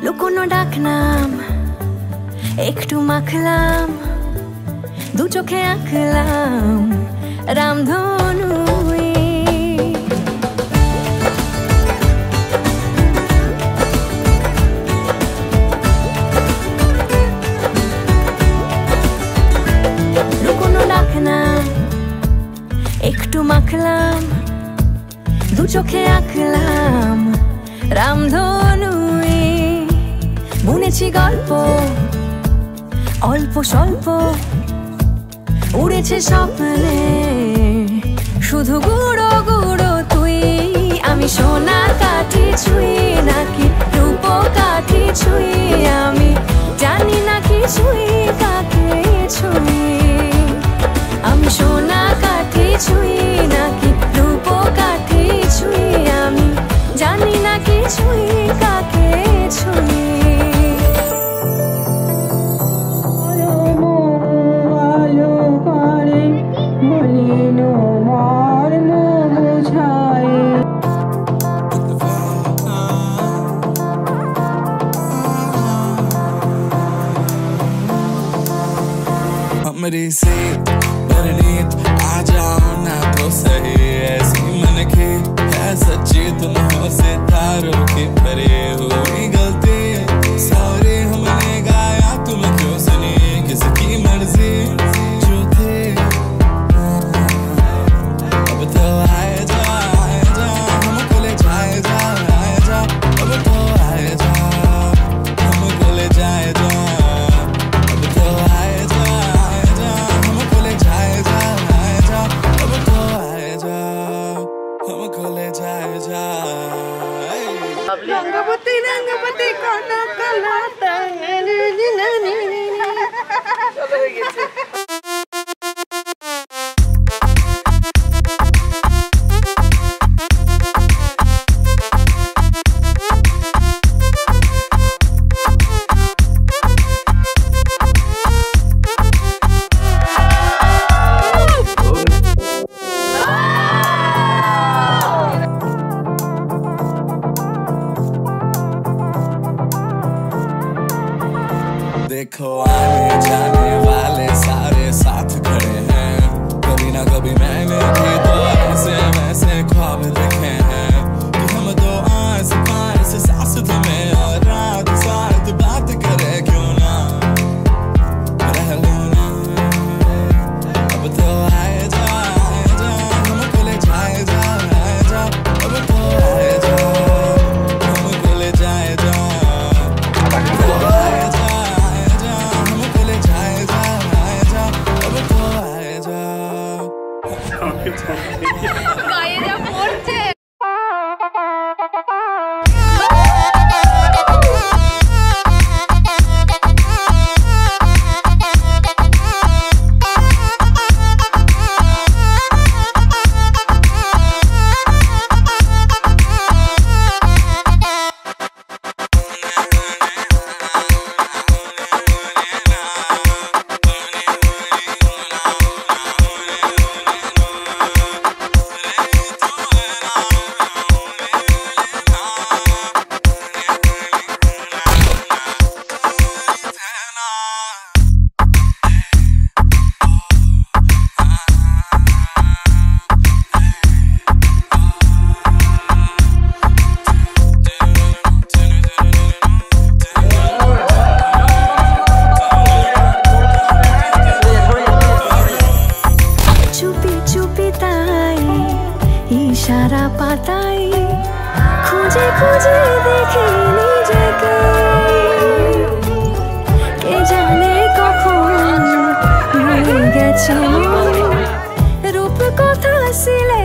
লুকোনো ডাকনাম একটু মাখলাম, দু চোখে আঁকলাম রামধনু। লুকোনো ডাকনাম একটু মাখলাম, দু চোখে আঁকলাম রামধনু। বুনেছি গল্প অল্প স্বল্প, উড়েছে স্বপ্নে শুধু গুঁড়ো গুঁড়ো তুই। আমি সোনা কাঠি ছুঁই নাকি রূপ কাঠি ছুঁই, আমি জানি না কিছুই কাকে ছুঁই। আমি সোনা কাঠি ছুঁই নাকি রূপ কাঠি ছুঁই, আমি জানি না কিছুই কাকে ছুঁই। मेरी से परनीत आ जाओ ना तो सही, ऐसी मन की है सच्ची तुम हो सितारों की भरी हुई गलती। सॉरी हमने गाया तुम क्यों सुनी, किसकी मर्जी जो थी। अब तो आए जा हमको ले जाए जा, अब तो आए जा हमको ले जाए जा। रंगवती रंगवती काना कलाता देखो आने जाने वाले सारे साथ खड़े हैं, कभी ना कभी मैंने भी तो ऐसे वैसे ख्वाब देखे हैं कि हम तो आस पास सास में और रात साथ बात करे क्यों ना रह लो ना। अब तो आए जा हमको ले जाए जा, अब तो आए जा हमको ले जाए जा। গায়ে যা পড়ছে। ইশারা পাতাই খুঁজে খুঁজে দেখি নিজেকে, কে জানে কখন ভুলে গেছে রূপ কথা সিলে